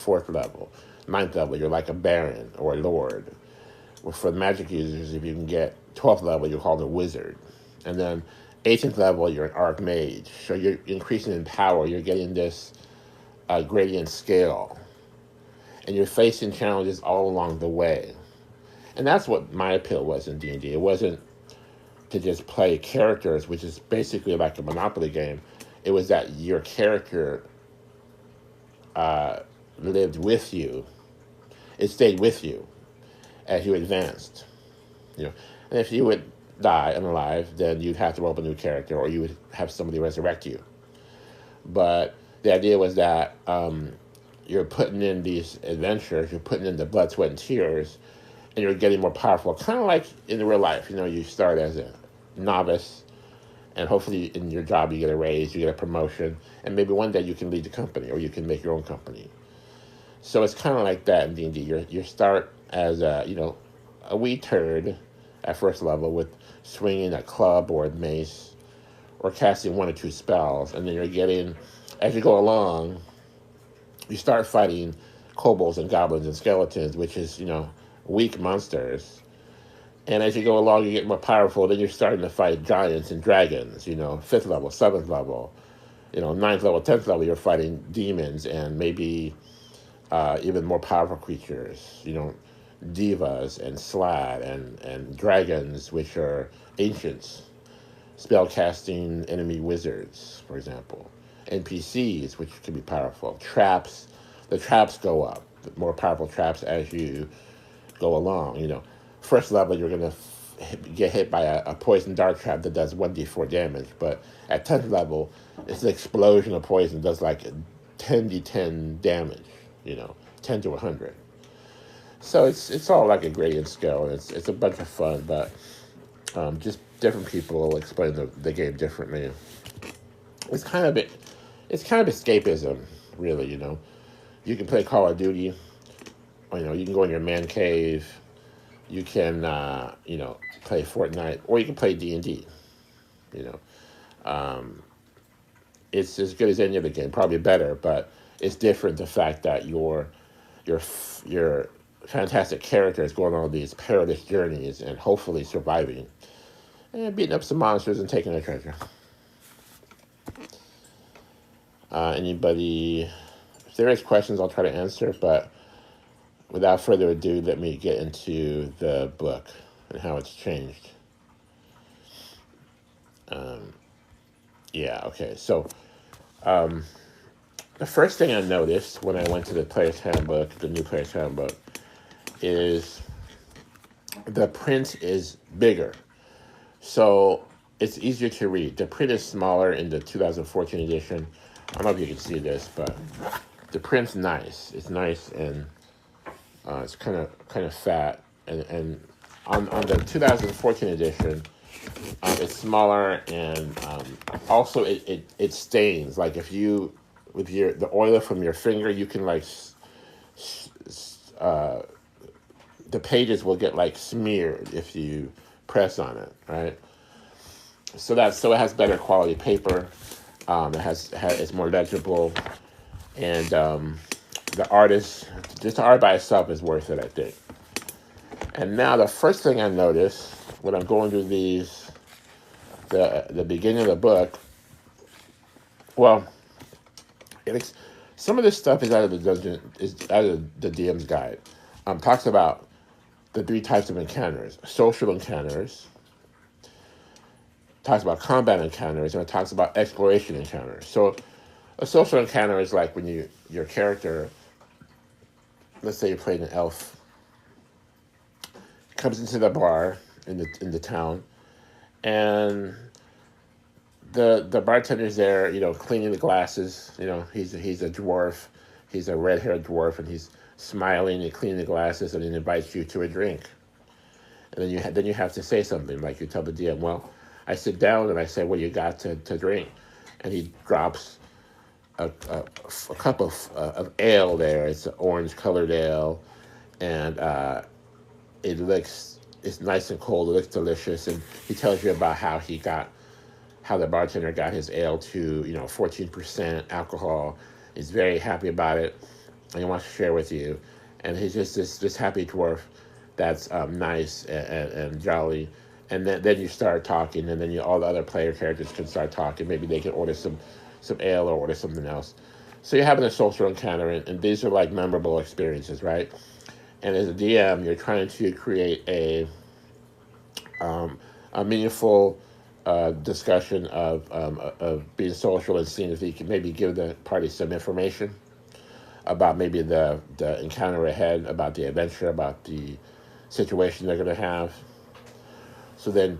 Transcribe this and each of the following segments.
4th level. 9th level, you're like a baron or a lord. Well, for the magic users, if you can get 12th level, you're called a wizard. And then 18th level, you're an archmage. So you're increasing in power. You're getting this gradient scale. And you're facing challenges all along the way. And that's what my appeal was in D&D. It wasn't to just play characters, which is basically like a Monopoly game. It was that your character lived with you. It stayed with you as you advanced. And if you would die unalive, then you'd have to roll up a new character, or you would have somebody resurrect you. But the idea was that you're putting in these adventures, you're putting in the blood, sweat, and tears, and you're getting more powerful. Kind of like in real life, you start as a novice, and hopefully in your job you get a raise, you get a promotion, and maybe one day you can lead the company, or you can make your own company. So it's kind of like that in D&D. You start as a wee turd at first level with swinging a club or a mace, or casting 1 or 2 spells, and then you're getting, as you go along, you start fighting kobolds and goblins and skeletons, which is weak monsters. And as you go along, you get more powerful. Then you're starting to fight giants and dragons. 5th level, 7th level, 9th level, 10th level. You're fighting demons and maybe even more powerful creatures. Divas and Slad and dragons, which are ancients. Spell-casting enemy wizards, for example. NPCs, which can be powerful. Traps. The traps go up. The more powerful traps as you go along. First level, you're going to get hit by a poison dart trap that does 1d4 damage. But at 10th level, it's an explosion of poison that does like 10d10 damage. 10 to 100. So it's all like a gradient scale. And it's a bunch of fun, but just different people explain the game differently. It's kind of escapism, really. You can play Call of Duty. You can go in your man cave. You can play Fortnite, or you can play D&D. It's as good as any other game, probably better, but it's different. The fact that your fantastic character is going on these perilous journeys and hopefully surviving, and beating up some monsters and taking their treasure. Anybody? If there is questions, I'll try to answer. But without further ado, let me get into the book and how it's changed. Okay. So, the first thing I noticed when I went to the Player's Handbook, the New Player's Handbook, is the print is bigger. So it's easier to read. The print is smaller in the 2014 edition. I don't know if you can see this, but the print's nice. It's nice, and it's kind of fat. And on the 2014 edition, it's smaller, and also it stains. Like if you, with the oil from your finger, you can the pages will get smeared if you press on it, right? So it has better quality paper. It's more legible, and the art by itself is worth it, I think. And now the first thing I notice when I'm going through the beginning of the book, well, some of this stuff is out of the DM's guide. Talks about the 3 types of encounters: social encounters, talks about combat encounters, and it talks about exploration encounters. So a social encounter is like when your character, let's say you're playing an elf, comes into the bar in the town, and the bartender's there, cleaning the glasses. He's a dwarf, he's a red-haired dwarf, and he's smiling and cleaning the glasses, and he invites you to a drink. And then you have to say something, like you tell the DM, well, I sit down and I say, what you got to drink? And he drops a cup of ale there. It's an orange-colored ale, and it's nice and cold. It looks delicious, and he tells you about how the bartender got his ale to 14% alcohol. He's very happy about it, and he wants to share with you. And he's just this happy dwarf that's nice and jolly. And then you start talking, and then all the other player characters can start talking. Maybe they can order some ale or order something else. So you're having a social encounter, and these are like memorable experiences, right? And as a DM, you're trying to create a meaningful discussion of being social and seeing if you can maybe give the party some information about maybe the encounter ahead, about the adventure, about the situation they're going to have. So then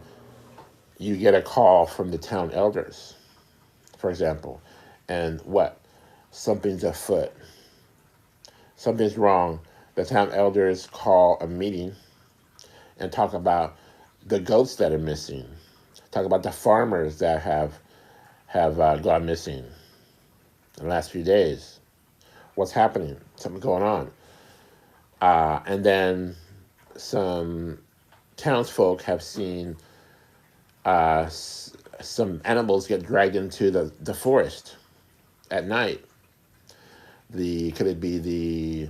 you get a call from the town elders, for example, and what? Something's afoot. Something's wrong. The town elders call a meeting and talk about the goats that are missing. Talk about the farmers that have gone missing in the last few days. What's happening? Something going on. And then some townsfolk have seen some animals get dragged into the forest at night. Could it be the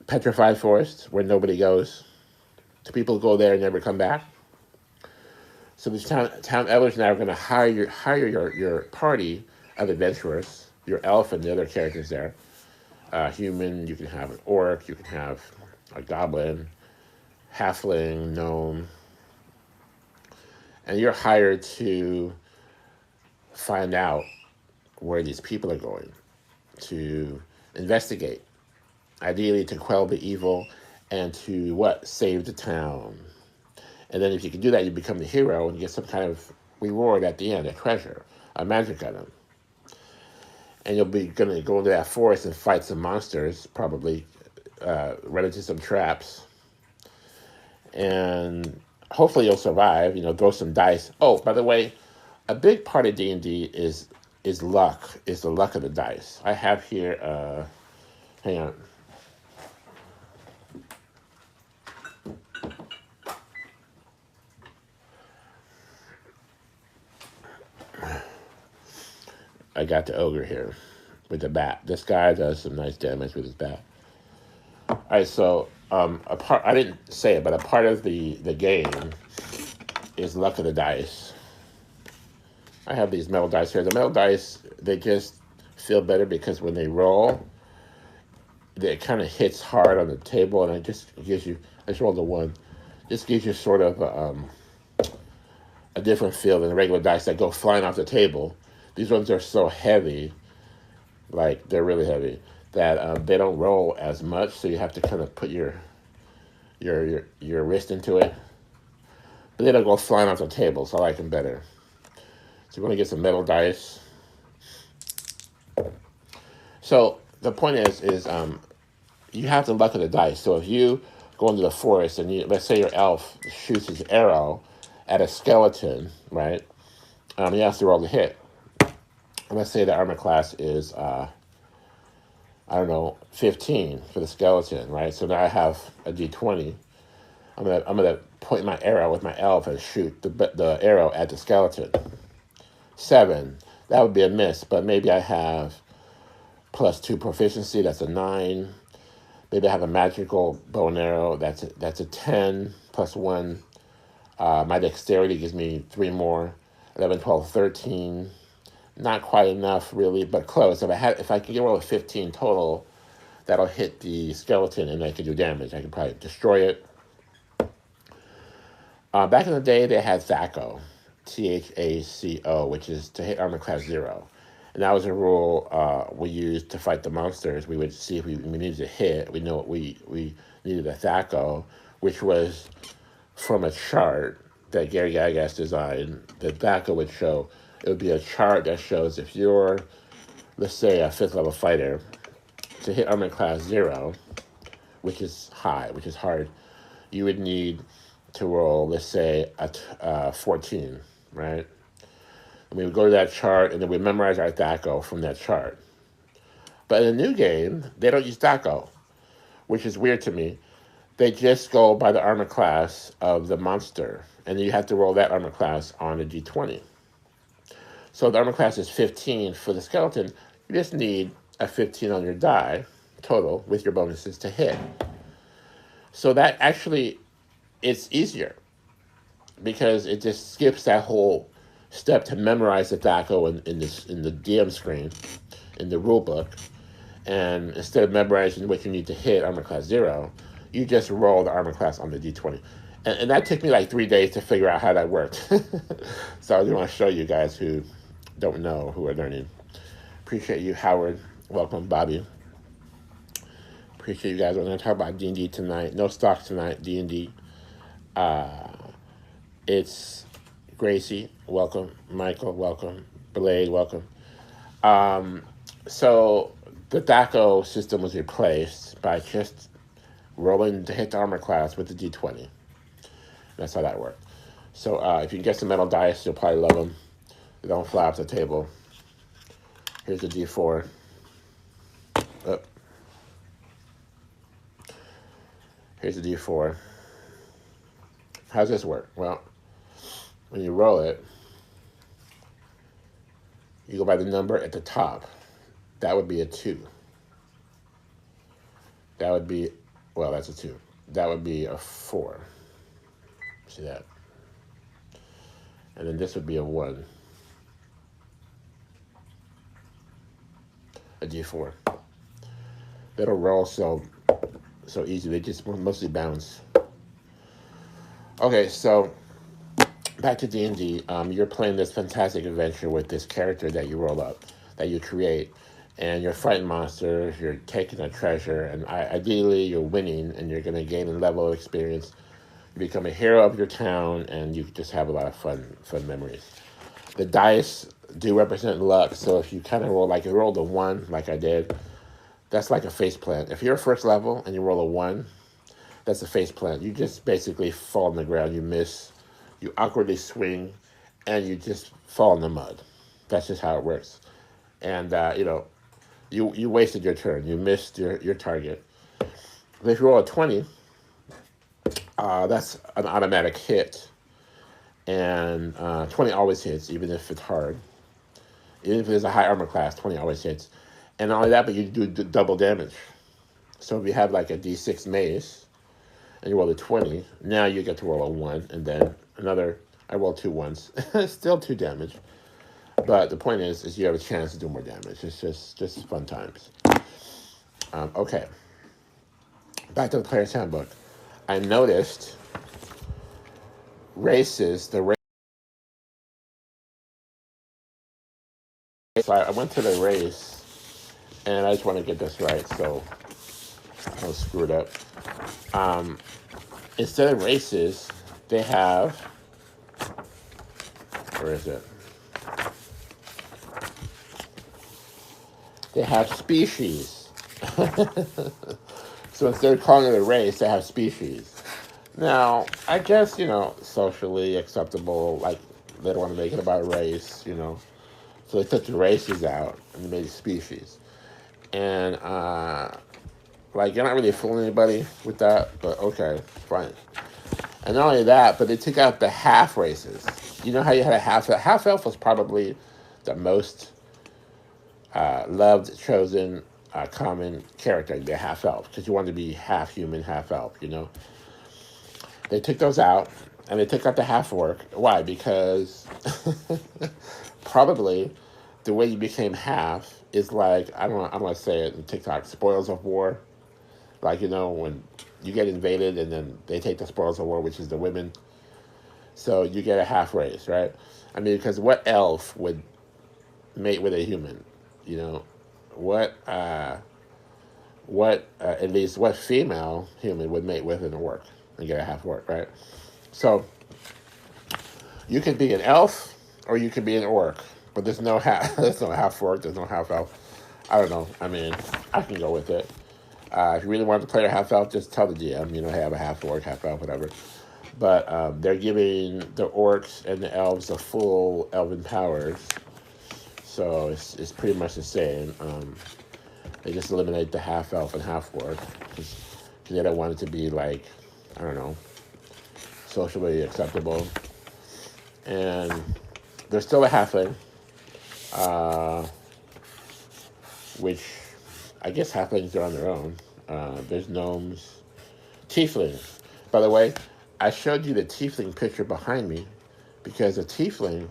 petrified forest where nobody goes? Do people go there and never come back? So these town elders now are going to hire your party of adventurers, your elf and the other characters there. Human, you can have an orc, you can have a goblin, halfling, gnome. And you're hired to find out where these people are going, to investigate, ideally to quell the evil and to save the town. And then if you can do that, you become the hero and you get some kind of reward at the end, a treasure, a magic item. And you'll be going to go into that forest and fight some monsters, probably run into some traps. And hopefully you'll survive, throw some dice. Oh, by the way, a big part of D&D is luck, is the luck of the dice. I have here, hang on. I got the ogre here with the bat. This guy does some nice damage with his bat. All right, so I didn't say it, but a part of the game is luck of the dice. I have these metal dice here. The metal dice, they just feel better because when they roll, it kind of hits hard on the table, and it just gives you, I just rolled a 1, just gives you sort of a different feel than the regular dice that go flying off the table. These ones are so heavy, like they're really heavy, that they don't roll as much, so you have to kind of put your wrist into it. But they don't go flying off the table, so I like them better. So we're going to get some metal dice. So the point is you have the luck of the dice. So if you go into the forest and let's say your elf shoots his arrow at a skeleton, right? He has to roll the hit. And let's say the armor class is, 15 for the skeleton, right? So now I have a d20. I'm gonna point my arrow with my elf and shoot the arrow at the skeleton. 7, that would be a miss, but maybe I have +2 proficiency, that's a 9. Maybe I have a magical bow and arrow, that's a 10, +1. My dexterity gives me 3 more, 11, 12, 13. Not quite enough, really, but close. If I can get roll a 15 total, that'll hit the skeleton and I can do damage. I can probably destroy it. Back in the day, they had THACO, THACO, which is to hit armor class 0. And that was a rule we used to fight the monsters. We would see if we needed to hit. We know what we needed a THACO, which was from a chart that Gary Gygax designed. The THACO would show. It would be a chart that shows if you're, let's say, a 5th level fighter, to hit armor class 0, which is high, which is hard, you would need to roll, let's say, a 14, right? And we would go to that chart, and then we memorize our THACO from that chart. But in the new game, they don't use THACO, which is weird to me. They just go by the armor class of the monster, and you have to roll that armor class on a d20. So the armor class is 15 for the skeleton. You just need a 15 on your die total with your bonuses to hit. So that actually, it's easier because it just skips that whole step to memorize the DACO in the DM screen, in the rule book. And instead of memorizing what you need to hit armor class 0, you just roll the armor class on the d20. And that took me like 3 days to figure out how that worked. So I just want to show you guys who don't know, who are learning. Appreciate you, Howard. Welcome, Bobby. Appreciate you guys. We're going to talk about D&D tonight. No stock tonight, D&D. It's Gracie. Welcome. Michael, welcome. Blade, welcome. So the DACO system was replaced by just rolling to hit the armor class with the d20. That's how that worked. So if you can get some metal dice, you'll probably love them. They don't fly off the table. Here's the d4. Oh. Here's the d4. How does this work? Well, when you roll it, you go by the number at the top. That would be a 2. That would be, well, that's a 2. That would be a 4. See that? And then this would be a 1. A d4. They don't roll so easy. They just mostly bounce. Okay, so back to D&D. You're playing this fantastic adventure with this character that you roll up, that you create, and you're fighting monsters, you're taking a treasure, and ideally you're winning, and you're going to gain a level of experience. You become a hero of your town, and you just have a lot of fun memories. The dice do represent luck, so if you kind of roll, like you rolled a 1, like I did, that's like a face plant. If you're first level and you roll a 1, that's a face plant. You just basically fall on the ground, you miss, you awkwardly swing, and you just fall in the mud. That's just how it works. And, you wasted your turn. You missed your target. But if you roll a 20, that's an automatic hit. And 20 always hits, even if it's hard. Even if there's a high armor class, 20 always hits. And not only that, but you do double damage. So if you have like a d6 mace, and you roll a 20, now you get to roll a 1, and then another, I roll 2 ones. Still 2 damage. But the point is you have a chance to do more damage. It's just fun times. Okay. Back to the player's handbook. I noticed races, so I went to the race, and I just want to get this right, so I was screwed up. Instead of races, they have, where is it? They have species. So instead of calling it a race, they have species. Now, I guess, socially acceptable, like, they don't want to make it about race, So they took the races out and they made it species. And, you're not really fooling anybody with that, but okay, fine. And not only that, but they took out the half races. You know how you had a half elf was probably the most loved, chosen, common character, the half elf, because you wanted to be half human, half elf, They took those out, and they took out the half orc. Why? Because probably the way you became half is like, I'm gonna say it in TikTok, spoils of war. Like, when you get invaded and then they take the spoils of war, which is the women. So you get a half race, right? I mean, because what elf would mate with a human? What at least what female human would mate with an orc and get a half orc, right? So you could be an elf or you could be an orc, but there's no there's no half orc, there's no half elf. I don't know. I mean, I can go with it. If you really want to play a half elf, just tell the GM, hey, I have a half orc, half elf, whatever. But they're giving the orcs and the elves the full elven powers. So it's pretty much the same. They just eliminate the half elf and half orc because they don't want it to be like, I don't know, socially acceptable. And there's still a halfling, which I guess halflings are on their own. There's gnomes. Tieflings. By the way, I showed you the tiefling picture behind me because a tiefling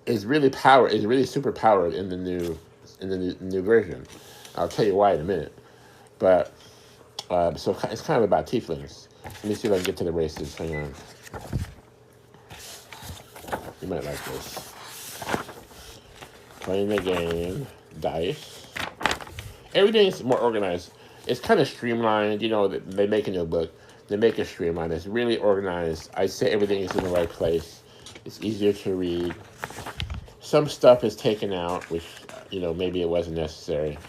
is really super powered in the new version. I'll tell you why in a minute. But so it's kind of about tieflings. Let me see if I can get to the races. Hang on. You might like this. Playing the game, dice. Everything's more organized. It's kind of streamlined. You know, they make a new book. They make it streamlined. It's really organized. I say everything is in the right place. It's easier to read. Some stuff is taken out, which, you know, maybe it wasn't necessary.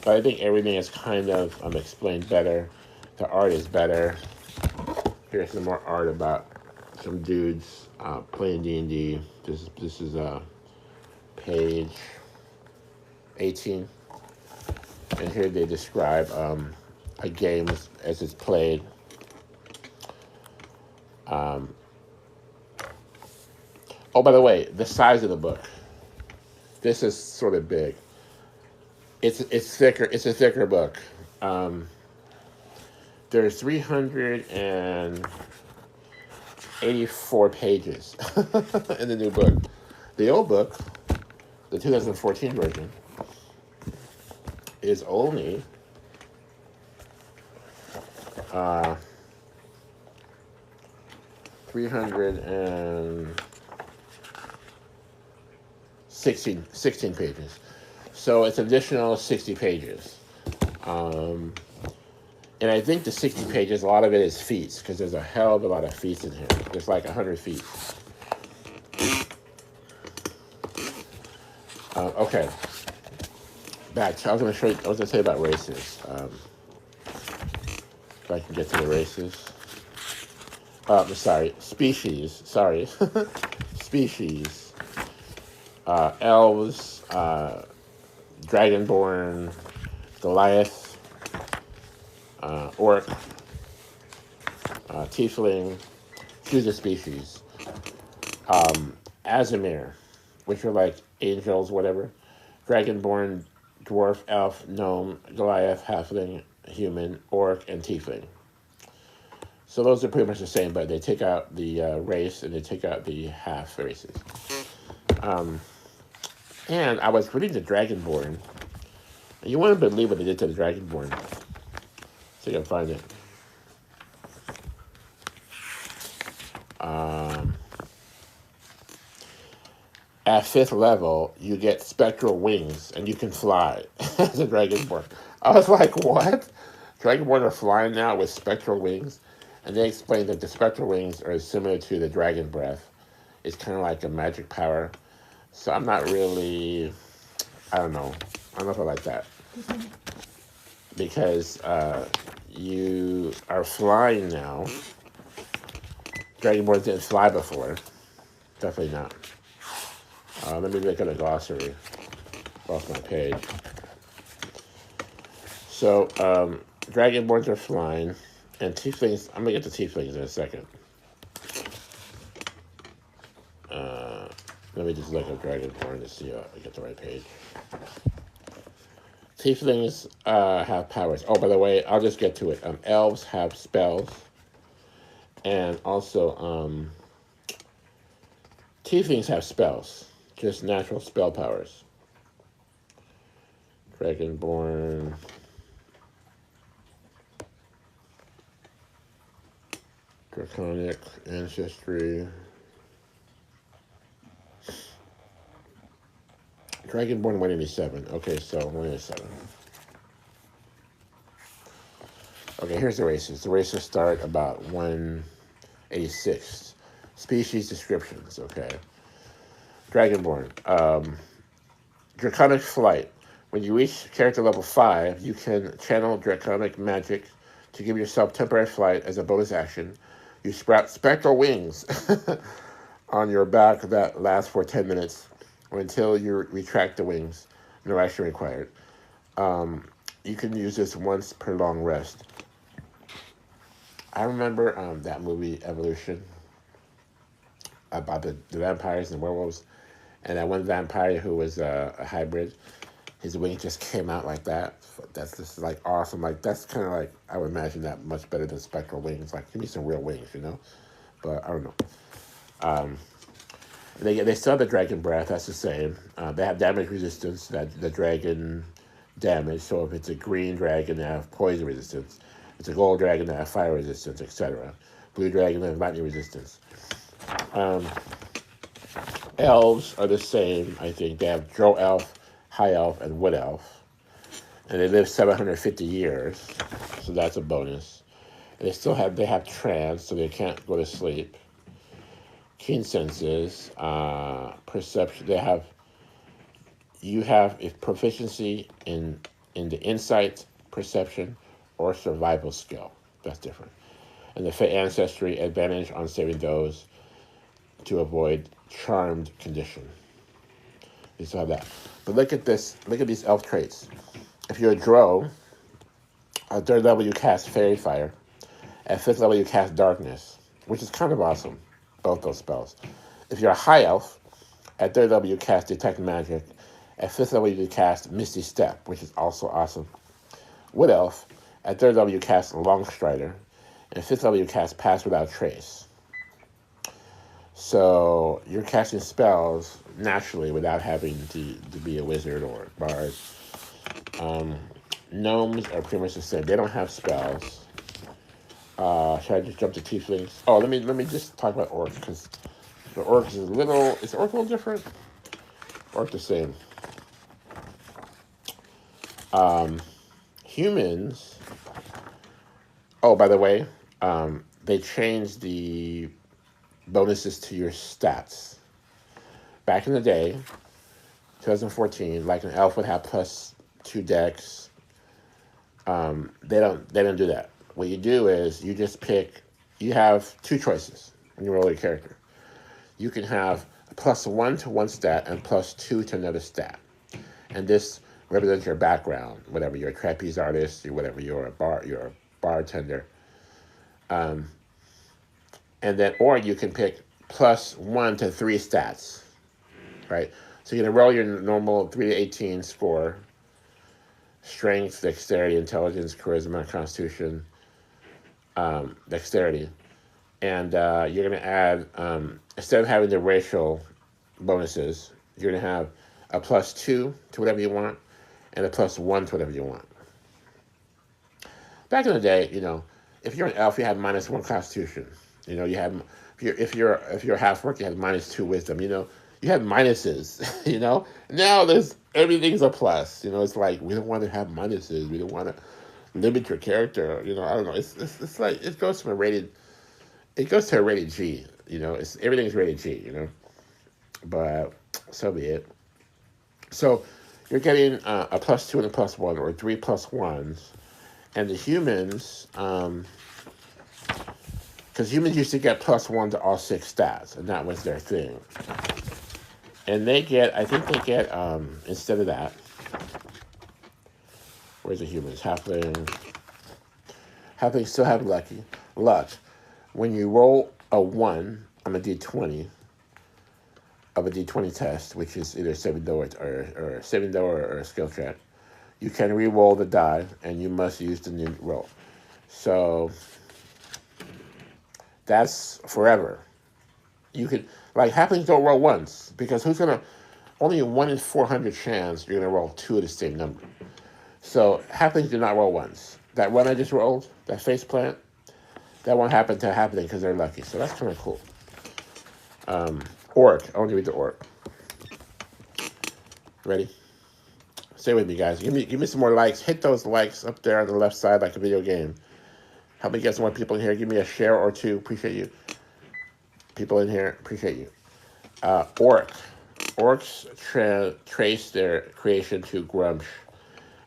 But I think everything is kind of explained better. The art is better. Here's some more art about some dudes playing D&D. This is page 18. And here they describe a game as it's played. Oh, by the way, the size of the book. This is sort of big. It's thicker. It's a thicker book. There's 384 pages in the new book. The old book, the 2014 version, is only 316 pages. So it's an additional 60 pages. And I think the 60 pages, a lot of it is feats, because there's a hell of a lot of feats in here. There's like 100 feats. Okay. Back. I was going to say about races. If I can get to the races. Sorry. Species. Sorry. Species. Elves. Dragonborn. Goliath. Orc. Tiefling. Choose a species. Azimir, which are like angels, whatever. Dragonborn, dwarf, elf, gnome, Goliath, halfling, human, orc, and tiefling. So those are pretty much the same, but they take out the race and they take out the half races. And I was reading the Dragonborn, and you wouldn't believe what they did to the Dragonborn. See if I can find it. At 5th level, you get spectral wings, and you can fly as a Dragonborn. I was like, what? Dragonborn are flying now with spectral wings? And they explained that the spectral wings are similar to the dragon breath. It's kind of like a magic power. So I'm not really, I don't know if I like that. Because you are flying now. Dragonborn didn't fly before. Definitely not. Let me look at a glossary off my page. So, Dragonborns are flying, and tieflings, I'm going to get to tieflings in a second. Let me just look at Dragonborn to see if I get the right page. Tieflings have powers. Oh, by the way, I'll just get to it. Elves have spells, and also tieflings have spells. Just natural spell powers. Dragonborn. Draconic ancestry. Dragonborn 187. Okay, so 187. Okay, here's the races. The races start about 186. Species descriptions, okay. Dragonborn. Draconic flight. When you reach character level 5, you can channel draconic magic to give yourself temporary flight as a bonus action. You sprout spectral wings on your back that last for 10 minutes or until you retract the wings. No action required. You can use this once per long rest. I remember that movie, Evolution, about the vampires and werewolves. And that one vampire who was a hybrid, his wings just came out like that. That's just like awesome. Like that's kind of like I would imagine that much better than spectral wings. Like give me some real wings, you know. But I don't know. Um, they still have the dragon breath. That's the same. They have damage resistance. That the dragon damage. So if it's a green dragon, they have poison resistance. If it's a gold dragon, they have fire resistance, etc. Blue dragon, they have lightning resistance. Elves are the same. I think they have drow elf, high elf, and wood elf, and they live 750 years, so that's a bonus. And they have trance, so they can't go to sleep. Keen senses, perception. You have if proficiency in the insight, perception, or survival skill. That's different. And the Fey ancestry, advantage on saving those to avoid charmed condition. You still have that. But look at this. Look at these elf traits. If you're a drow, at 3rd level you cast Fairy Fire. At 5th level you cast Darkness, which is kind of awesome. Both those spells. If you're a high elf, at 3rd level you cast Detect Magic. At 5th level you cast Misty Step, which is also awesome. Wood elf, at 3rd level you cast Longstrider. And 5th level you cast Pass Without Trace. So you're casting spells naturally without having to be a wizard or a bard. Gnomes are pretty much the same. They don't have spells. Should I just jump to tieflings? Oh, let me just talk about orcs because the orcs is is the orc a little different? Orc the same. Humans. Oh, by the way, they changed the bonuses to your stats. Back in the day, 2014, like an elf would have +2 dex. They don't do that. What you do is you just pick. You have 2 choices when you roll your character. You can have a +1 to one stat and +2 to another stat, and this represents your background. Whatever you're a trapeze artist, or whatever you're a bartender. And then, or you can pick +1 to 3 stats, right? So you're gonna roll your normal 3 to 18 score: strength, dexterity, intelligence, charisma, constitution, dexterity, and you're gonna add instead of having the racial bonuses, you're gonna have a +2 to whatever you want and a +1 to whatever you want. Back in the day, if you're an elf, you had -1 constitution. You have if you're half orc, you have -2 wisdom. You have minuses. Now there's everything's a plus. It's like we don't want to have minuses. We don't want to limit your character. I don't know. It's like it goes to a rated G. Everything's rated G. But so be it. So you're getting a +2 and a +1 or 3 +1s, and the humans. Because humans used to get +1 to all 6 stats, and that was their thing. And I think they get, instead of that, where's the humans? Halflings still have luck. When you roll a 1 on a d20 of a d20 test, which is either saving throw or saving throw or a skill check, you can re-roll the die, and you must use the new roll. So that's forever. You could, halflings don't roll once, because only a 1 in 400 chance you're going to roll 2 of the same number. So halflings do not roll once. That one I just rolled, that face plant, that won't happen to halfling because they're lucky. So that's kind of cool. Orc, I want to read the orc. Ready? Stay with me, guys. Give me some more likes. Hit those likes up there on the left side like a video game. Help me get some more people in here. Give me a share or 2. Appreciate you. People in here, appreciate you. Orc. Orcs trace their creation to Grumsh,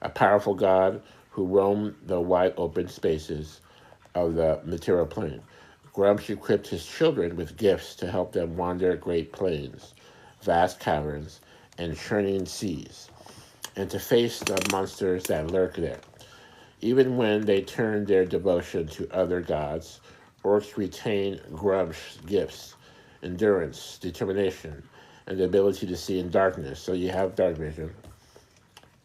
a powerful god who roamed the wide open spaces of the material plane. Grumsh equipped his children with gifts to help them wander great plains, vast caverns, and churning seas, and to face the monsters that lurk there. Even when they turn their devotion to other gods, orcs retain Grumsh's gifts: endurance, determination, and the ability to see in darkness. So you have dark vision.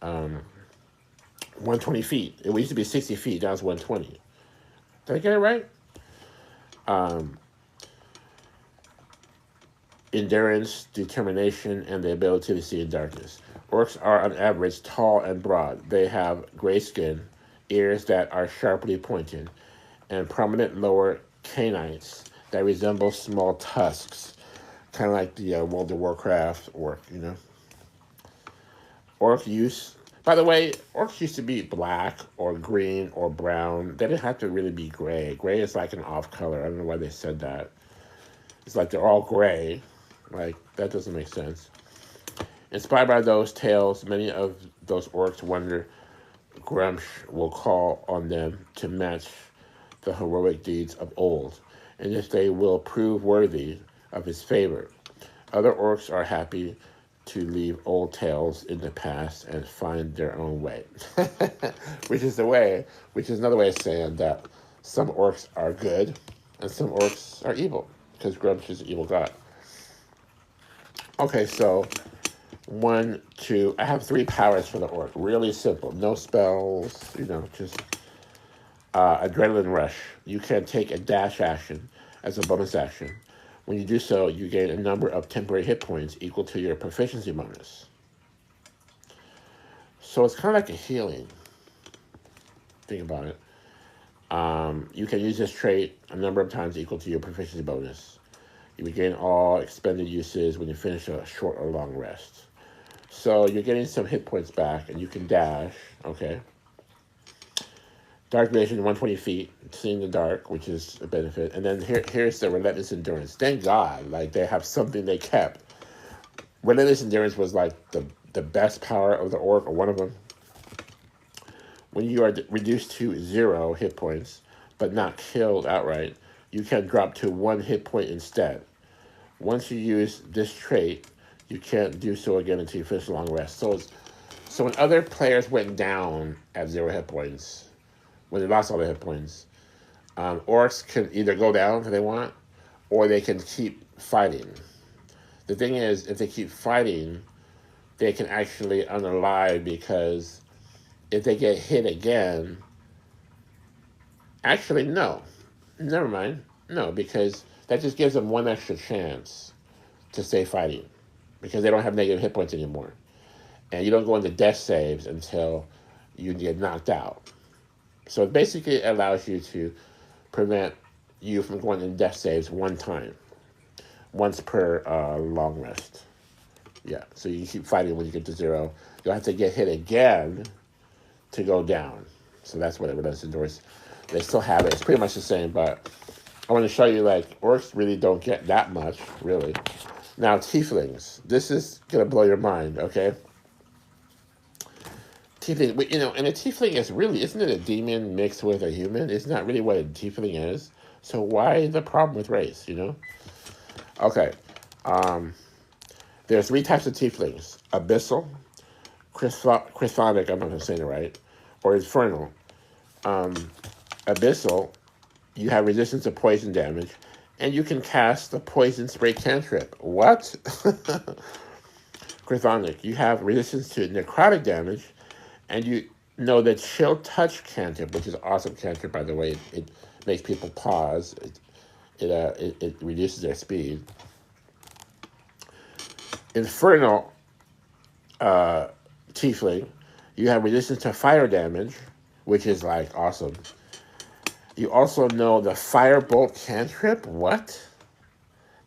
120 feet. It used to be 60 feet. Now it's 120. Did I get it right? Endurance, determination, and the ability to see in darkness. Orcs are on average tall and broad. They have gray skin, ears that are sharply pointed, and prominent lower canines that resemble small tusks, kind of like the World of Warcraft orc, you know. Orc use, by the way, orcs used to be black or green or brown. They didn't have to really be gray. Gray is like an off color. I don't know why they said that. It's like they're all gray. Like, that doesn't make sense. Inspired by those tales, many of those orcs wonder Grumsh will call on them to match the heroic deeds of old, and if they will prove worthy of his favor. Other orcs are happy to leave old tales in the past and find their own way. which is another way of saying that some orcs are good and some orcs are evil, because Grumsh is an evil god. Okay, so 1, 2, I have 3 powers for the orc. Really simple. No spells, just adrenaline rush. You can take a dash action as a bonus action. When you do so, you gain a number of temporary hit points equal to your proficiency bonus. So it's kind of like a healing. Think about it. You can use this trait a number of times equal to your proficiency bonus. You regain all expended uses when you finish a short or long rest. So you're getting some hit points back, and you can dash, okay? Dark vision, 120 feet, seeing the dark, which is a benefit. And then here's the relentless endurance. Thank God, like, they have something they kept. Relentless endurance was like the best power of the orc, or one of them. When you are reduced to 0 hit points, but not killed outright, you can drop to 1 hit point instead. Once you use this trait, you can't do so again until you finish a long rest. So when other players went down at 0 hit points, when they lost all their hit points, orcs can either go down if they want, or they can keep fighting. The thing is, if they keep fighting, they can actually unalive, because if they get hit again, actually, no. Never mind. No, because that just gives them 1 extra chance to stay fighting, because they don't have negative hit points anymore. And you don't go into death saves until you get knocked out. So it basically allows you to prevent you from going into death saves 1 time. Once per long rest. Yeah, so you keep fighting when you get to 0. You'll have to get hit again to go down. So that's what it does endorse. They still have it. It's pretty much the same, but I want to show you, like, orcs really don't get that much, really. Now, tieflings. This is going to blow your mind, okay? Tiefling, and a tiefling is really, isn't it a demon mixed with a human? It's not really what a tiefling is. So why the problem with race, Okay. There's 3 types of tieflings. Abyssal, Chthonic, I'm not saying it right, or Infernal. Abyssal, you have resistance to poison damage, and you can cast the poison spray cantrip. What? Chthonic, you have resistance to necrotic damage, and you know the chill touch cantrip, which is an awesome cantrip, by the way. It makes people pause. It reduces their speed. Infernal tiefling, you have resistance to fire damage, which is like awesome. You also know the firebolt cantrip. What?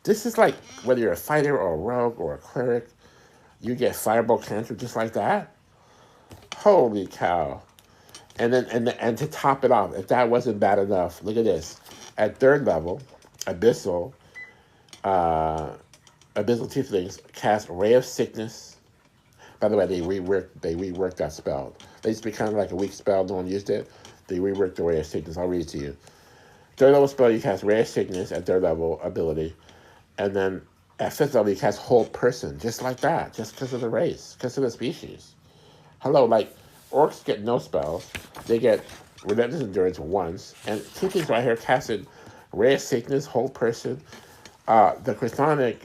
This is like whether you're a fighter or a rogue or a cleric, you get firebolt cantrip just like that. Holy cow! And then and to top it off, if that wasn't bad enough, look at this. At 3rd level, Abyssal tieflings cast Ray of Sickness. By the way, they reworked that spell. They used to be kind of like a weak spell. No one used it. They reworked the Ray of Sickness. I'll read it to you. 3rd level spell, you cast Ray of Sickness at 3rd level ability. And then at 5th level, you cast Hold Person. Just like that. Just because of the race. Because of the species. Hello, like, orcs get no spells. They get Relentless Endurance once. And tieflings right here casted Ray of Sickness, Hold Person. The Chthonic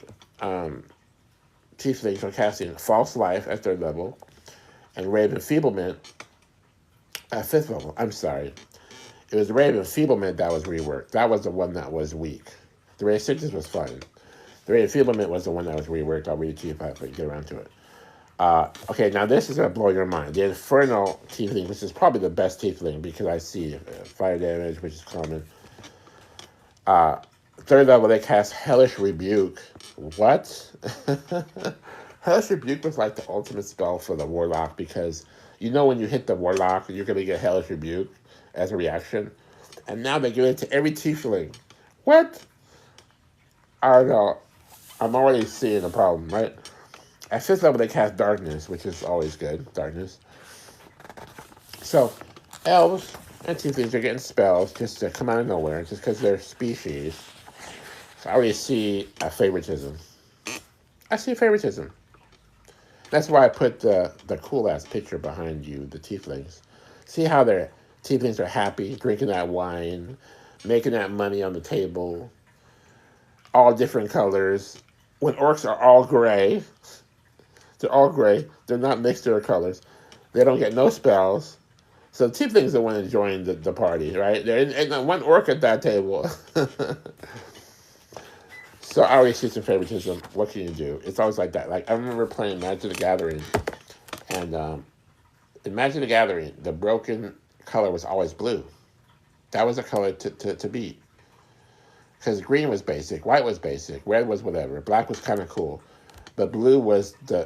tieflings are casting False Life at 3rd level. And Rave Enfeeblement at 5th level. I'm sorry. It was Rave Enfeeblement that was reworked. That was the one that was weak. The Rave Sickness was fun. The Rave Enfeeblement was the one that was reworked. I'll read it to you if I get around to it. Okay, now this is going to blow your mind. The Infernal Tiefling, which is probably the best Tiefling because I see fire damage, which is common. 3rd level, they cast Hellish Rebuke. What? Hellish Rebuke was like the ultimate spell for the Warlock because you know when you hit the Warlock, you're going to get Hellish Rebuke as a reaction. And now they give it to every Tiefling. What? I don't know. I'm already seeing the problem, right? At 5th level, they cast Darkness, which is always good. Darkness. So, elves and tieflings are getting spells just to come out of nowhere, just because they're species. So I already see a favoritism. I see a favoritism. That's why I put the cool-ass picture behind you, the tieflings. See how their tieflings are happy, drinking that wine, making that money on the table, all different colors. When orcs are all gray, they're all gray. They're not mixture of colors. They don't get no spells. So the tieflings are the one enjoying the party, right? There ain't one orc at that table. So I always see some favoritism. What can you do? It's always like that. Like I remember playing Magic the Gathering, and in Magic the Gathering, the broken color was always blue. That was a color to beat. Because green was basic, white was basic, red was whatever, black was kind of cool, but blue was the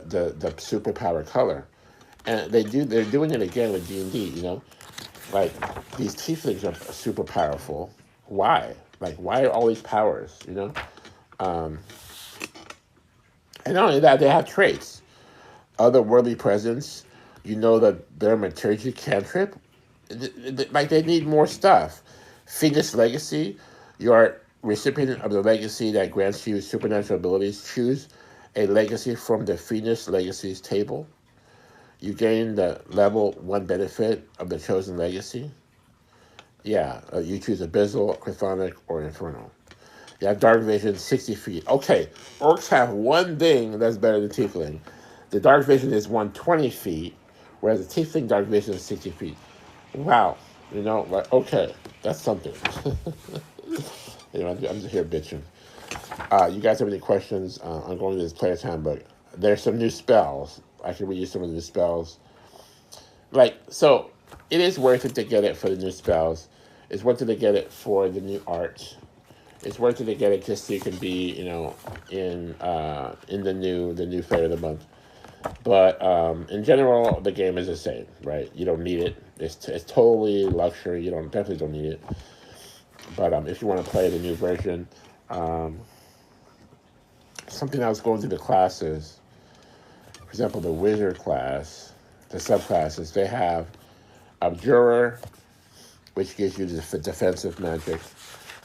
superpower color. And they're doing it again with D&D, you know? Like, these tieflings are super powerful. Why? Like, why are all these powers, you know? And not only that, they have traits. Otherworldly presence, you know that their Maturgy cantrip, like, they need more stuff. Phoenix Legacy, you are recipient of the legacy that grants you supernatural abilities. Choose a legacy from the Phoenix Legacies table. You gain the level 1 benefit of the chosen legacy. Yeah, you choose Abyssal, Chthonic, or Infernal. You have Dark Vision, 60 feet. Okay, orcs have one thing that's better than Tiefling. The Dark Vision is 120 feet, whereas the Tiefling Dark Vision is 60 feet. Wow. You know, like, okay, that's something. You know, I'm just here bitching. You guys have any questions? I'm going to this player's handbook. There's some new spells. I can read you some of the new spells. Like, so, it is worth it to get it for the new spells. It's worth it to get it for the new art. It's worth it to get it just so you can be, you know, in the new player of the month. But in general, the game is the same, right? You don't need it. It's totally luxury. You definitely don't need it. But if you want to play the new version, something I was going through the classes. For example, the wizard class, the subclasses, they have Abjurer, which gives you the defensive magic.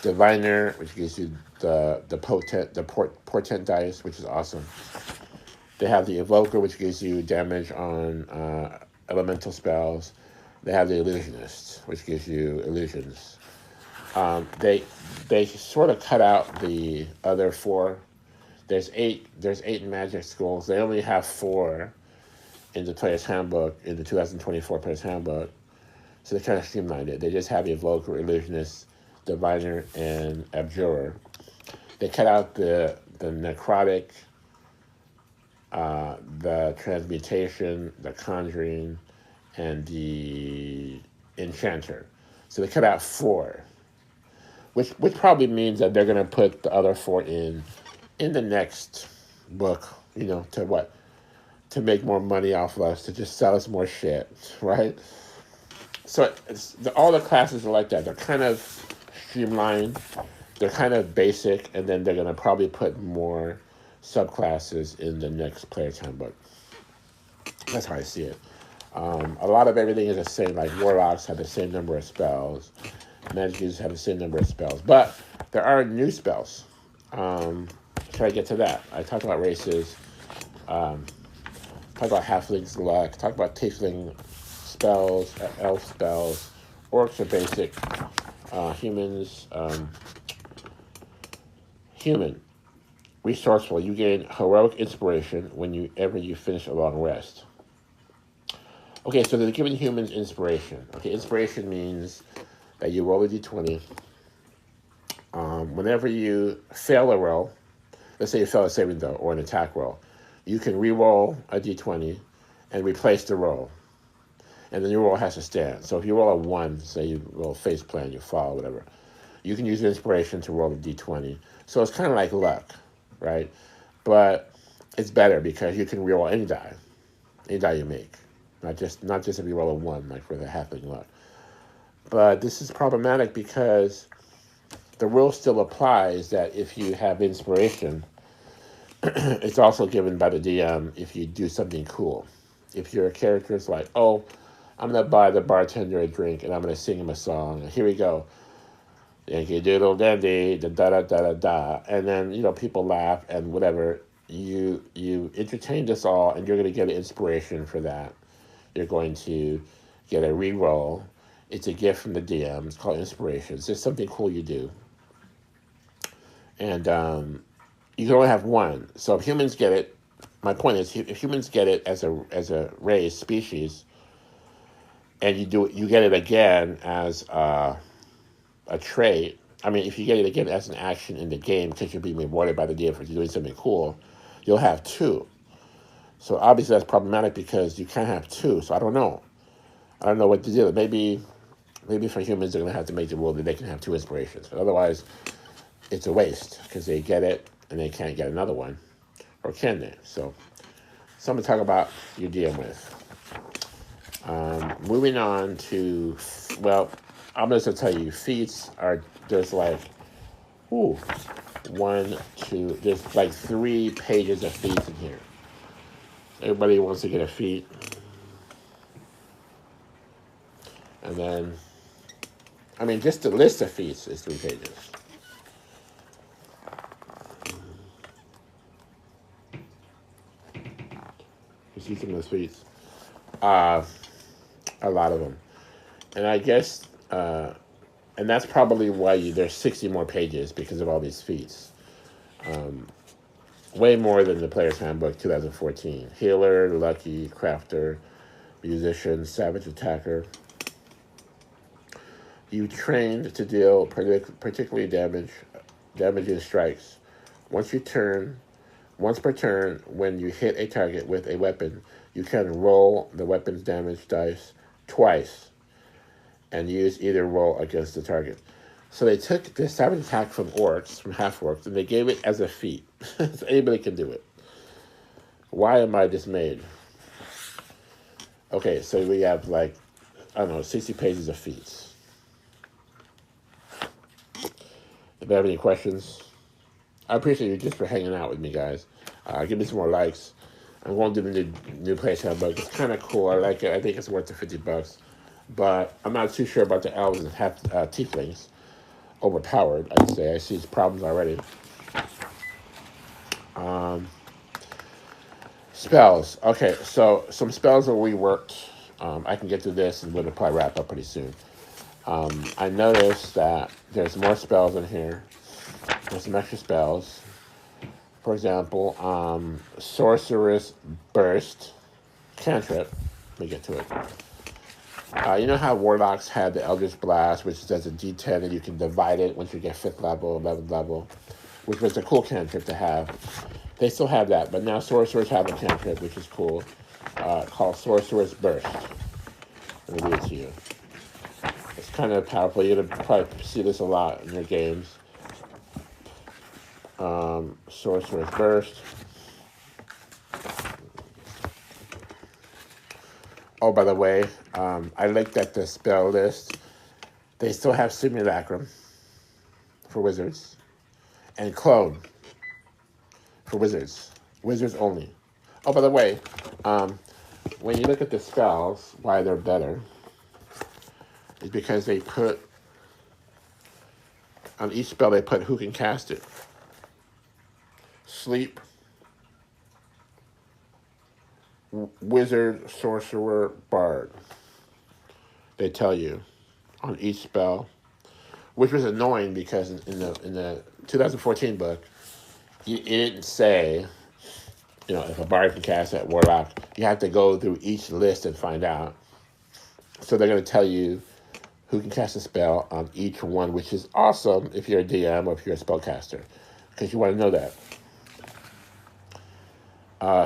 Diviner, which gives you the portent dice, which is awesome. They have the Evoker, which gives you damage on elemental spells. They have the Illusionist, which gives you illusions. They sort of cut out the other 4. There's 8 magic schools. They only have 4 in the Player's Handbook, in the 2024 Player's Handbook. So they kind of streamlined it. They just have the Evoker, Illusionist, Diviner, and Abjurer. They cut out the Necrotic, the Transmutation, the Conjuring, and the Enchanter. So they cut out 4, which probably means that they're going to put the other 4 in the next book, you know, to make more money off of us, to just sell us more shit, right? So all the classes are like that. They're kind of streamlined, they're kind of basic, and then they're going to probably put more subclasses in the next Player's Handbook. That's how I see it. A lot of everything is the same, like Warlocks have the same number of spells, Magic users have the same number of spells, but there are new spells. Can I get to that? I talked about races, talk about halflings luck, talk about tiefling spells, elf spells. Orcs are basic. Humans, human, resourceful. You gain heroic inspiration whenever you finish a long rest. Okay, so they're giving humans inspiration. Okay, inspiration means that you roll a d20. Whenever you fail a roll, let's say you fail a saving throw or an attack roll, you can re-roll a d20 and replace the roll. And the new roll has to stand. So if you roll a 1, say you roll face plant, you fall, whatever, you can use inspiration to roll a d20. So it's kind of like luck, right? But it's better because you can re-roll any die you make. Not just if you roll a 1, like for the halfling luck. But this is problematic because the rule still applies that if you have inspiration, it's also given by the DM if you do something cool. If your character is like, oh, I'm going to buy the bartender a drink and I'm going to sing him a song. Here we go. Yankee Doodle Dandy, da da da da da. And then, people laugh and whatever. You entertained us all and you're going to get an inspiration for that. You're going to get a re-roll. It's a gift from the DM. It's called inspiration. It's just something cool you do. And you can only have one. So if humans get it, my point is, if humans get it as a race, species, and you get it again as a trait. I mean, if you get it again as an action in the game because you're being rewarded by the DM for doing something cool, you'll have 2. So obviously that's problematic because you can't have 2. So I don't know what to do. Maybe for humans they're going to have to make the rule that they can have 2 inspirations. But otherwise, it's a waste because they get it and they can't get another one. Or can they? So something to talk about your DM with. Moving on to, well, I'm just going to tell you, feats are, there's like, 1, 2, there's like 3 pages of feats in here. Everybody wants to get a feat. And then, I mean, just the list of feats is 3 pages. You see some of those feats? A lot of them. And I guess, and that's probably why there's 60 more pages because of all these feats. Way more than the Player's Handbook 2014. Healer, Lucky, Crafter, Musician, Savage Attacker. You trained to deal particularly damaging strikes. Once per turn, when you hit a target with a weapon, you can roll the weapon's damage dice twice and use either roll against the target. So they took the savage attack from half-orcs, and they gave it as a feat. So anybody can do it. Why am I dismayed? Okay, so we have 60 pages of feats. If you have any questions, I appreciate you just for hanging out with me, guys. Give me some more likes. I'm going to do the new Player's Handbook. It's kind of cool. I like it. I think it's worth the $50. But I'm not too sure about the elves and tieflings. Overpowered, I'd say. I see problems already. Spells. Okay, so some spells are reworked. I can get to this and we'll probably wrap up pretty soon. I noticed that there's more spells in here. There's some extra spells. For example, Sorceress Burst. Cantrip. Let me get to it. You know how Warlocks had the Eldritch Blast, which does a D10 and you can divide it once you get 5th level, 11th level, which was a cool cantrip to have. They still have that, but now Sorcerers have a cantrip, which is cool, called Sorceress Burst. Let me read it to you. It's kind of powerful. You're going to probably see this a lot in your games. Sorceress Burst. Oh, by the way, I looked at the spell list. They still have Simulacrum for wizards and Clone for wizards. Wizards only. Oh, by the way, when you look at the spells, why they're better is because they put, on each spell they put who can cast it. Sleep, wizard, sorcerer, bard. They tell you on each spell, which was annoying because in the 2014 book, it didn't say if a bard can cast at warlock, you have to go through each list and find out. So they're going to tell you who can cast a spell on each one, which is awesome if you're a DM or if you're a spellcaster, because you want to know that.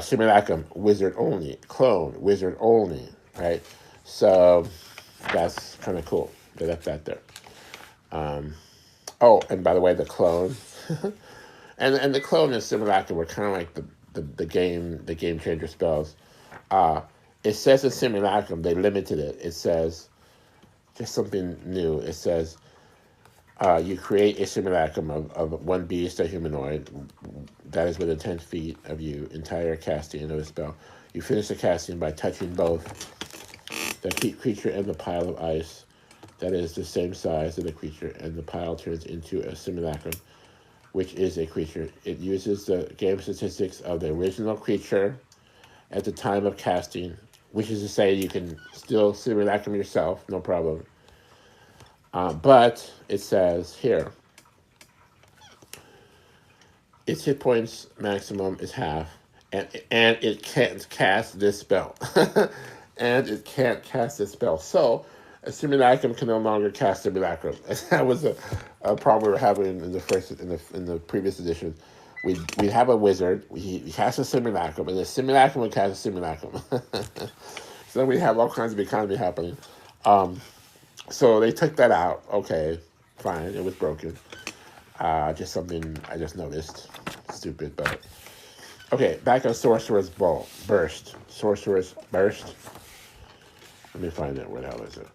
Simulacrum, wizard only. Clone, wizard only, right? So that's kind of cool. They left that there. And by the way, the clone, and the clone and simulacrum were kind of like the game changer spells. It says in simulacrum they limited it. It says just something new. It says you create a simulacrum of one beast, a humanoid, that is within 10 feet of you, entire casting of the spell. You finish the casting by touching both the creature and the pile of ice that is the same size as the creature, and the pile turns into a simulacrum, which is a creature. It uses the game statistics of the original creature at the time of casting, which is to say you can still simulacrum yourself, no problem. But it says here, its hit points maximum is half, and it can't cast this spell. And it can't cast this spell. So a simulacrum can no longer cast simulacrum. That was a problem we were having in the previous edition. We'd have a wizard, he casts a simulacrum, and the simulacrum would cast a simulacrum. So we have all kinds of economy happening. So they took that out. Okay, fine, it was broken. Just something I just noticed. Stupid, but okay. Back on Sorcerer's Burst. Sorcerer's Burst. Let me find it. Where the hell is it?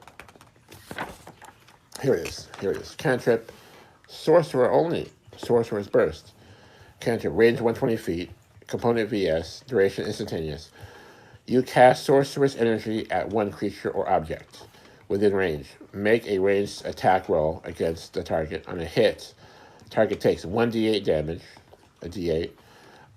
Here it is. Cantrip. Sorcerer only. Sorcerer's Burst. Cantrip. Range 120 feet. Component VS. Duration instantaneous. You cast Sorcerer's energy at one creature or object within range. Make a ranged attack roll against the target. On a hit, target takes 1d8 damage, a d8,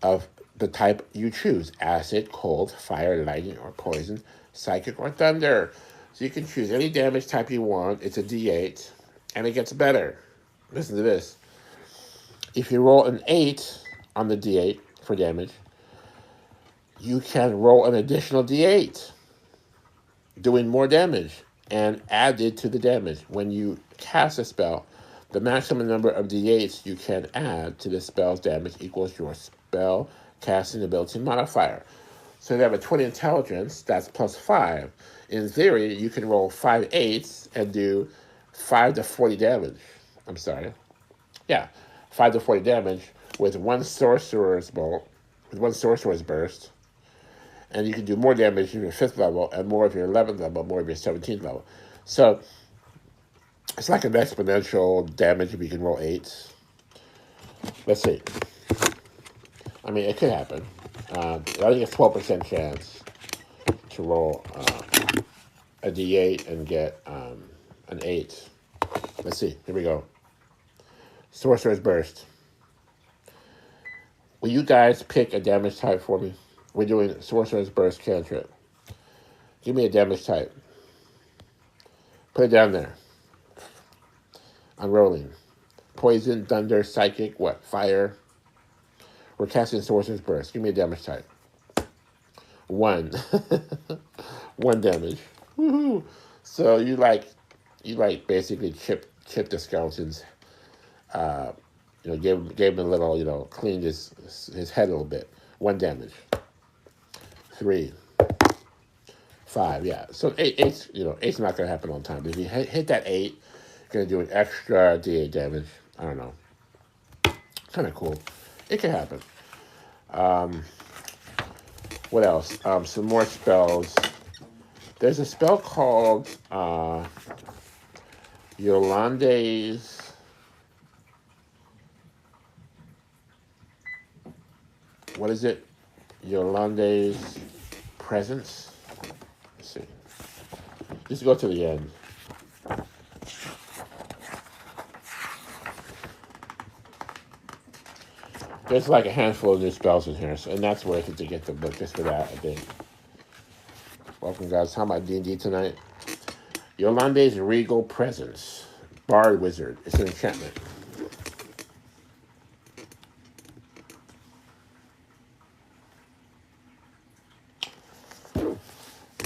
of the type you choose. Acid, cold, fire, lightning, or poison, psychic, or thunder. So you can choose any damage type you want. It's a d8, and it gets better. Listen to this. If you roll an 8 on the d8 for damage, you can roll an additional d8, doing more damage, and add it to the damage. When you cast a spell, the maximum number of d8s you can add to the spell's damage equals your spell casting ability modifier. So they have a 20 intelligence, that's plus 5. In theory, you can roll 5 8s and do 5 to 40 damage. I'm sorry. Yeah, 5 to 40 damage with one sorcerer's bolt, with one sorcerer's burst. And you can do more damage if you're 5th level, and more if you're 11th level, more if you're 17th level. So it's like an exponential damage if you can roll 8s. Let's see. I mean, it could happen. I think it's 12% chance to roll a d8 and get an 8. Let's see. Here we go. Sorcerer's Burst. Will you guys pick a damage type for me? We're doing Sorcerer's Burst cantrip. Give me a damage type. Put it down there. I'm rolling. Poison, thunder, psychic, what? Fire. We're casting Sorcerer's Burst. Give me a damage type. 1. 1 damage. Woohoo! So you basically chip the skeletons. Gave him a little, cleaned his head a little bit. 1 damage. 3, 5, yeah. So 8's not gonna happen all the time. But if you hit that 8, you're gonna do an extra d8 damage. I don't know. Kind of cool. It can happen. What else? Some more spells. There's a spell called Yolande's. What is it? Yolande's Presence. Let's see. Just go to the end. There's like a handful of new spells in here, and that's worth it to get the book just for that, I think. Welcome, guys. How about D&D tonight? Yolande's Regal Presence. Bard Wizard. It's an enchantment.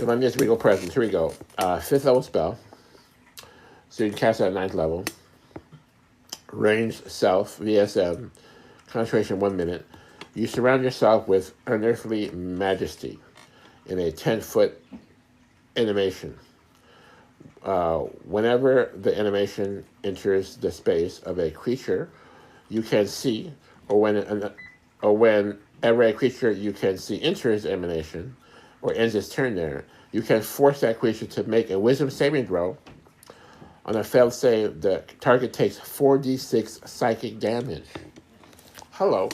If I'm just regal presence, here we go. 5th level spell. So you can cast it at 9th level. Range self, VSM, concentration 1 minute. You surround yourself with unearthly majesty in a 10-foot animation. Whenever the animation enters the space of a creature you can see, or whenever a creature you can see enters the animation or ends its turn there, you can force that creature to make a wisdom saving throw. On a failed save, the target takes 4d6 psychic damage. Hello.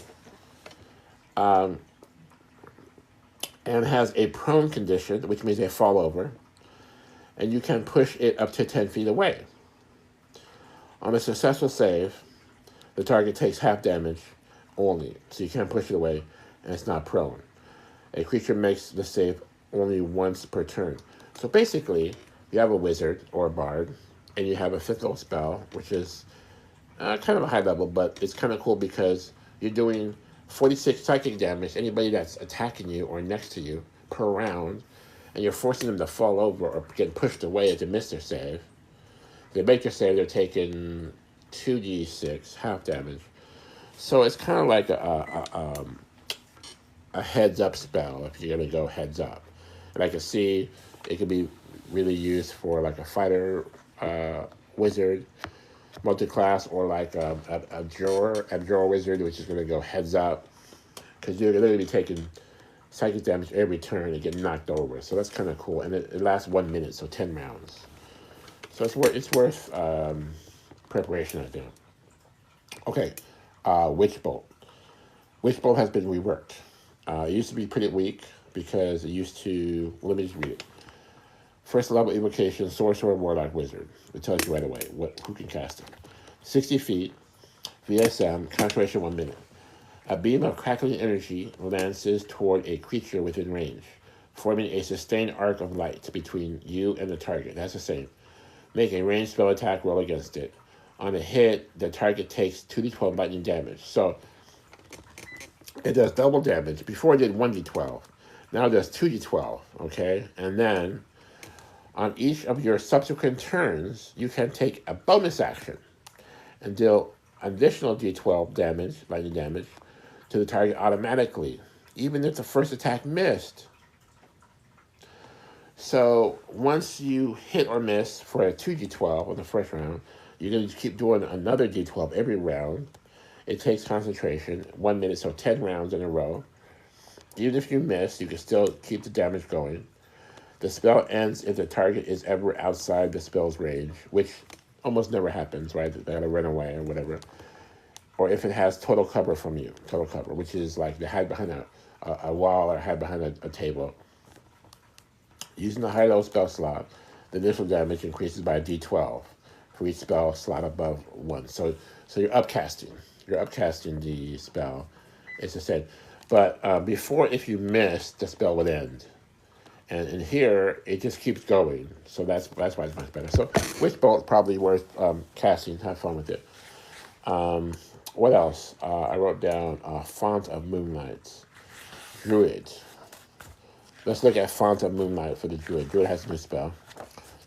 And has a prone condition, which means they fall over. And you can push it up to 10 feet away. On a successful save, the target takes half damage only, so you can't push it away, and it's not prone. A creature makes the save only once per turn. So basically, you have a wizard or a bard, and you have a 5th level spell, which is kind of a high level, but it's kind of cool because you're doing 46 psychic damage, anybody that's attacking you or next to you per round, and you're forcing them to fall over or get pushed away to miss their save. If they make their save, they're taking 2d6, half damage. So it's kind of like a heads-up spell if you're going to go heads-up. And I can see it could be really used for like a fighter, wizard, multi-class, or like a drawer wizard, which is going to go heads-up. Because you're literally taking psychic damage every turn and get knocked over. So that's kind of cool. And it lasts 1 minute, so 10 rounds. So it's worth preparation, I think. Okay, Witch Bolt. Witch Bolt has been reworked. It used to be pretty weak because it used to, let me just read it. First level evocation, sorcerer, warlock, wizard. It tells you right away who can cast it. 60 feet, VSM, concentration 1 minute. A beam of crackling energy lances toward a creature within range, forming a sustained arc of light between you and the target. That's the same. Make a ranged spell attack roll against it. On a hit, the target takes 2d12 lightning damage. So it does double damage. Before it did 1d12. Now it does 2d12, okay? And then on each of your subsequent turns, you can take a bonus action and deal additional d12 damage, lightning damage, to the target automatically, even if the first attack missed. So once you hit or miss for a 2d12 on the first round, you're going to keep doing another d12 every round. It takes concentration, 1 minute, so 10 rounds in a row. Even if you miss, you can still keep the damage going. The spell ends if the target is ever outside the spell's range, which almost never happens, right? They gotta run away or whatever. Or if it has total cover from you, total cover, which is like they hide behind a wall or hide behind a table. Using the high-level spell slot, the initial damage increases by a d12 for each spell slot above 1. So you're upcasting. You're upcasting the spell, it's a said. But before, if you miss, the spell would end. And in here, it just keeps going. So that's why it's much better. So Witch Bolt is probably worth casting. Have fun with it. What else? I wrote down Font of Moonlight. Druid. Let's look at Font of Moonlight for the Druid. Druid has a new spell.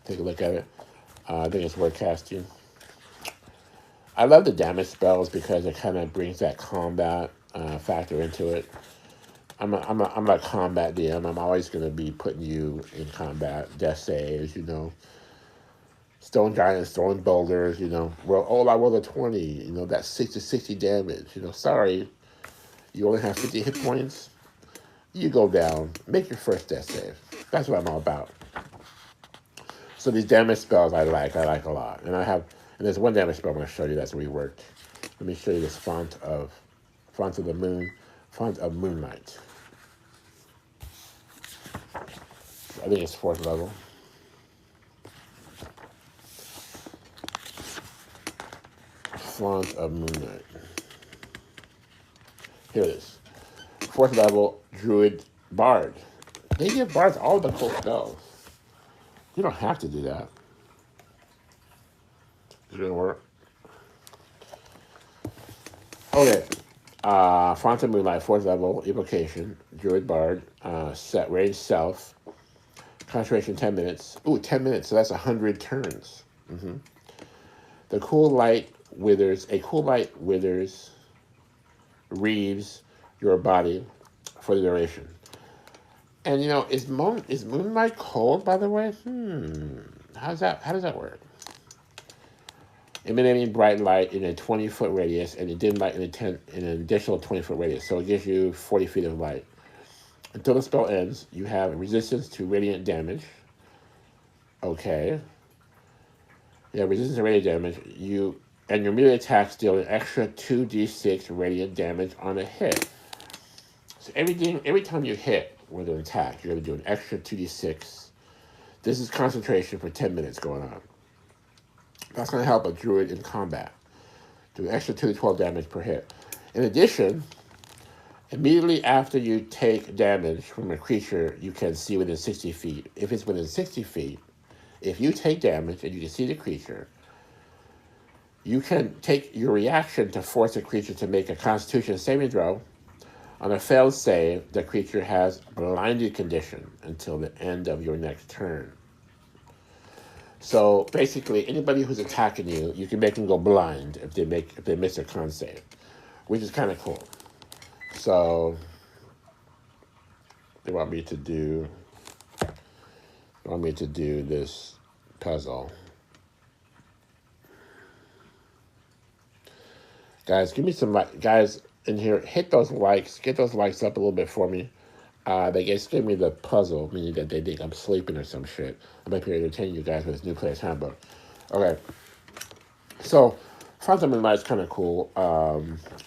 Take a look at it. I think it's worth casting. I love the damage spells because it kind of brings that combat factor into it. I'm a combat DM. I'm always going to be putting you in combat. Death saves, Stone giants, throwing boulders, I rolled a 20, that's 60 damage. Sorry, you only have 50 hit points. You go down, make your first death save. That's what I'm all about. So these damage spells I like a lot. And there's one damage spell I'm going to show you that's reworked. Let me show you this Font of the Moon, Font of Moonlight. I think it's 4th level. Font of Moonlight. Here it is. 4th level, Druid Bard. They give Bards all the cool spells. You don't have to do that. It's gonna work. Okay. Font of Moonlight, 4th level, evocation, Druid Bard, set range self, Concentration 10 minutes. Ooh, 10 minutes, so that's 100 turns. Mm-hmm. A cool light withers, reaves your body for the duration. And is moonlight cold, by the way? How does that work? Emanating bright light in a 20-foot radius and a dim light in an additional 20-foot radius. So it gives you 40 feet of light. Until the spell ends, you have resistance to radiant damage. Okay. You have resistance to radiant damage. And your melee attacks deal an extra 2d6 radiant damage on a hit. So every time you hit with an attack, you're going to do an extra 2d6. This is concentration for 10 minutes going on. That's going to help a druid in combat. Do an extra 2 to 12 damage per hit. In addition, immediately after you take damage from a creature you can see within 60 feet, if it's within 60 feet, if you take damage and you can see the creature, you can take your reaction to force a creature to make a Constitution saving throw. On a failed save, the creature has blinded condition until the end of your next turn. So basically, anybody who's attacking you, you can make them go blind if they miss their con save, which is kind of cool. So they want me to do this puzzle. Guys, give me some guys in here. Hit those likes. Get those likes up a little bit for me. They just gave me the puzzle, meaning that they think I'm sleeping or some shit. I'm up here entertaining you guys with this New Players Handbook. Okay. So, Phantom and Light is kind of cool.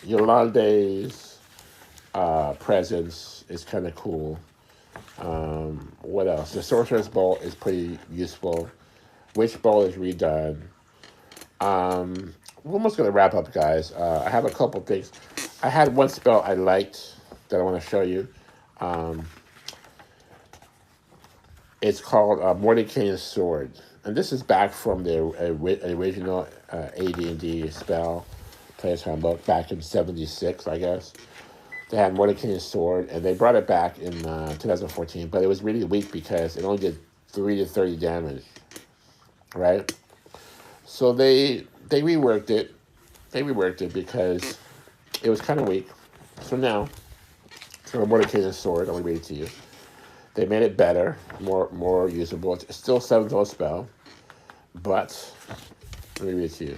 Yolande's presence is kind of cool. What else? The Sorcerer's Bolt is pretty useful. Witch Bolt is redone. We're almost going to wrap up, guys. I have a couple things. I had one spell I liked that I want to show you. It's called Mordecai's Sword. And this is back from the original AD&D spell Players Handbook back in 76, I guess. They had Mordecai's Sword, and they brought it back in 2014, but it was really weak because it only did 3 to 30 damage, right? So they reworked it. They reworked it because it was kind of weak. So now, for Mordecai's Sword, I'm going to read it to you. They made it better, more usable. It's still a 7th spell, but let me read it to you.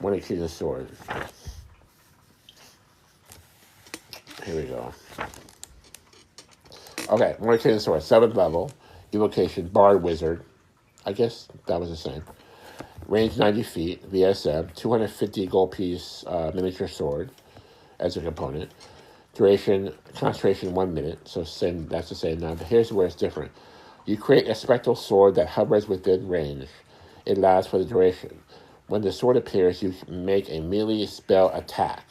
Mordecai's Sword. Here we go. Okay, Mordecai's Sword, 7th level, evocation, Bard Wizard. I guess that was the same. Range 90 feet, VSM, 250 gold piece miniature sword as a component. Duration, concentration 1 minute, so that's the same now. But here's where it's different. You create a spectral sword that hovers within range. It lasts for the duration. When the sword appears, you make a melee spell attack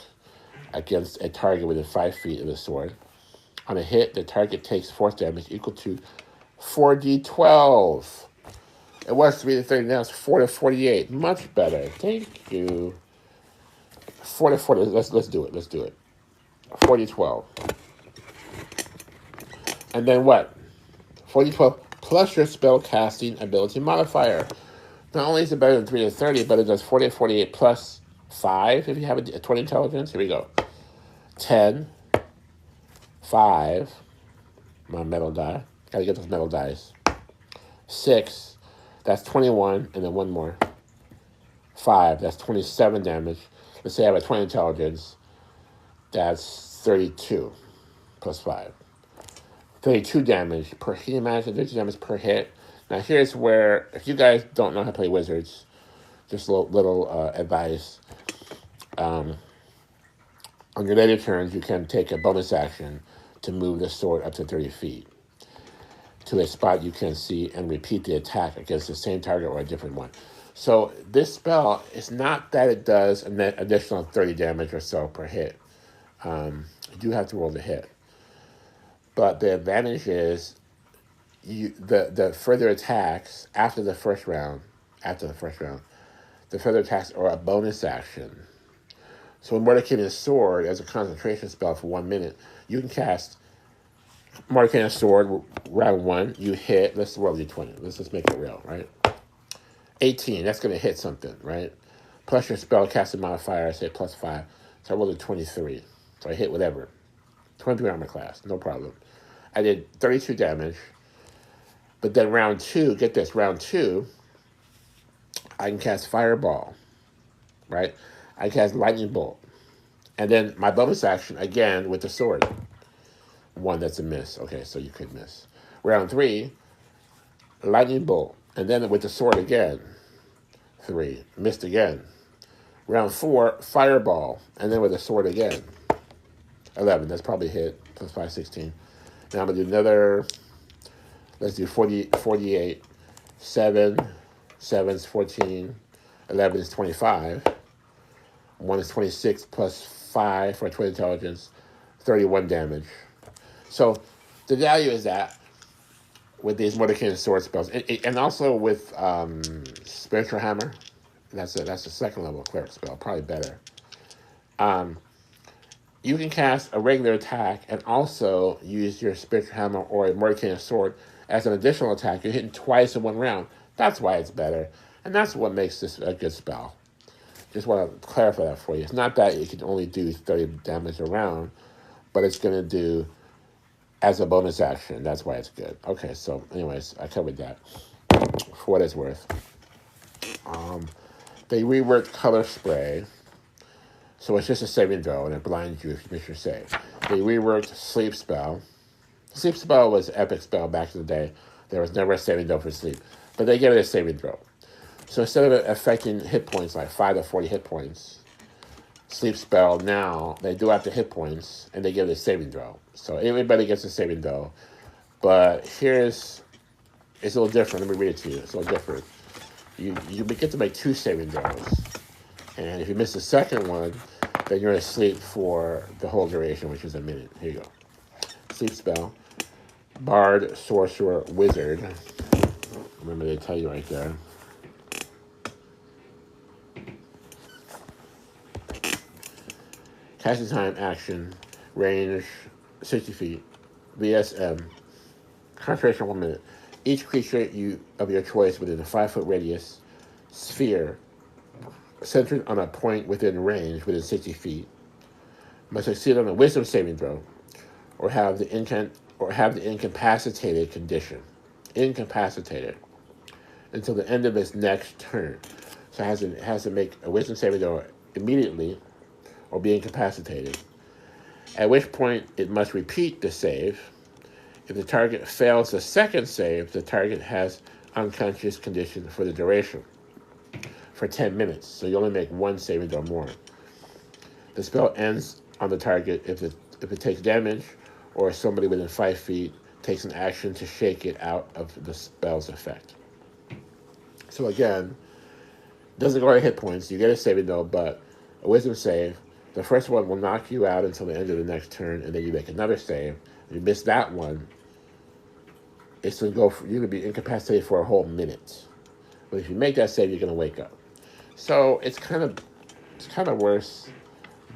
against a target within 5 feet of the sword. On a hit, the target takes force damage equal to 4d12. It was 3 to 30, now it's 4 to 48. Much better. Thank you. 4 to 40. Let's do it. Let's do it. 4d12. And then what? 4d12 plus your spell casting ability modifier. Not only is it better than 3 to 30, but it does 40 to 48 plus 5 if you have a 20 intelligence. Here we go. 10, 5, my metal die. Gotta get those metal dice. 6, that's 21, and then one more. 5, that's 27 damage. Let's say I have a 20 intelligence. That's 32 plus 5. 32 damage per hit. Can you imagine 32 damage per hit? Now here's where, if you guys don't know how to play Wizards, just a little advice. On your later turns, you can take a bonus action to move the sword up to 30 feet to a spot you can see and repeat the attack against the same target or a different one. So this spell, it's not that it does an additional 30 damage or so per hit. You do have to roll the hit. But the advantage is the further attacks after the first round, the further attacks are a bonus action. So in Mordecai's Sword, as a concentration spell for 1 minute, you can cast Marking a sword, round 1, you hit. Let's roll d20. Let's just make it real, right? 18, that's going to hit something, right? Plus your spell casting modifier, I say plus 5. So I rolled a 23. So I hit whatever. 23 armor class, no problem. I did 32 damage. But then round 2, get this, round 2, I can cast Fireball, right? I cast Lightning Bolt. And then my bonus action, again, with the sword. 1, that's a miss. Okay, so you could miss. Round 3, Lightning Bolt. And then with the sword again. 3, missed again. Round 4, Fireball. And then with the sword again. 11, that's probably hit. Plus 5, 16. Now I'm going to do another, let's do 48. 7, 7 is 14. 11 is 25. 1 is 26 plus 5 for 20 intelligence. 31 damage. So the value is that with these Mordecai sword spells, and also with Spiritual Hammer, that's a second level cleric spell, probably better. You can cast a regular attack and also use your Spiritual Hammer or a Mordecai sword as an additional attack. You're hitting twice in one round. That's why it's better, and that's what makes this a good spell. Just want to clarify that for you. It's not that it can only do 30 damage a round, but it's going to do as a bonus action. That's why it's good. Okay, so anyways, I covered that for what it's worth. They reworked Color Spray, so it's just a saving throw, and it blinds you if you miss your save. They reworked Sleep Spell. Sleep Spell was an epic spell back in the day. There was never a saving throw for sleep, but they gave it a saving throw. So instead of it affecting hit points, like 5 to 40 hit points, Sleep Spell now, they do after hit points, and they give it a saving throw. So everybody gets a saving throw. But it's a little different. Let me read it to you. It's a little different. You get to make 2 saving throws. And if you miss the second one, then you're asleep for the whole duration, which is a minute. Here you go. Sleep Spell. Bard, Sorcerer, Wizard. Remember, they tell you right there. Casting time, action, range, 60 feet, VSM, concentration 1 minute. Each creature of your choice within a 5-foot radius, sphere, centered on a point within range within 60 feet, must succeed on a wisdom saving throw, or have the incapacitated condition, incapacitated, until the end of its next turn. So it has to make a wisdom saving throw immediately, or be incapacitated, at which point it must repeat the save. If the target fails the second save, the target has unconscious condition for the duration, for 10 minutes, so you only make 1 saving throw more. The spell ends on the target if it takes damage, or somebody within 5 feet takes an action to shake it out of the spell's effect. So again, doesn't go to hit points, you get a saving throw, but a wisdom save. The first one will knock you out until the end of the next turn, and then you make another save. If you miss that one, it's going to go. You're going to be incapacitated for a whole minute. But if you make that save, you're going to wake up. So it's kind of worse,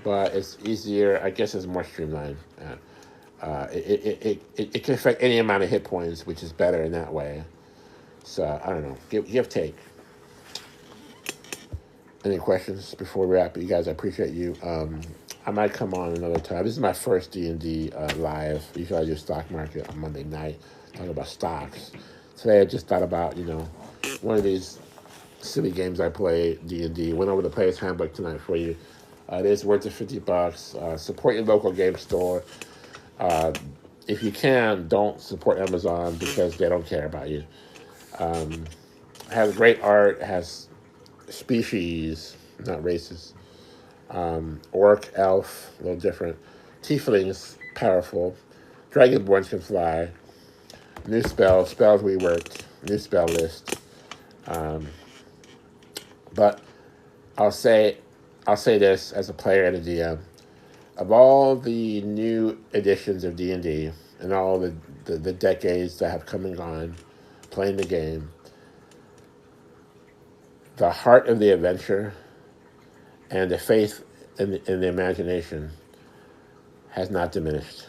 but it's easier. I guess it's more streamlined. It can affect any amount of hit points, which is better in that way. So I don't know. Give take. Any questions before we wrap? You guys, I appreciate you. I might come on another time. This is my first D&D live. Usually I do stock market on Monday night, talk about stocks. Today I just thought about, one of these silly games I play, D&D. Went over the player's handbook tonight for you. It is worth it $50. Support your local game store. If you can, don't support Amazon because they don't care about you. It has great art, has species, not races. Orc, elf, a little different. Tieflings, powerful. Dragonborns can fly. New spells reworked. New spell list. But I'll say this as a player and a DM. Of all the new editions of D&D and all the decades that have come and gone playing the game, the heart of the adventure and the faith in the imagination has not diminished.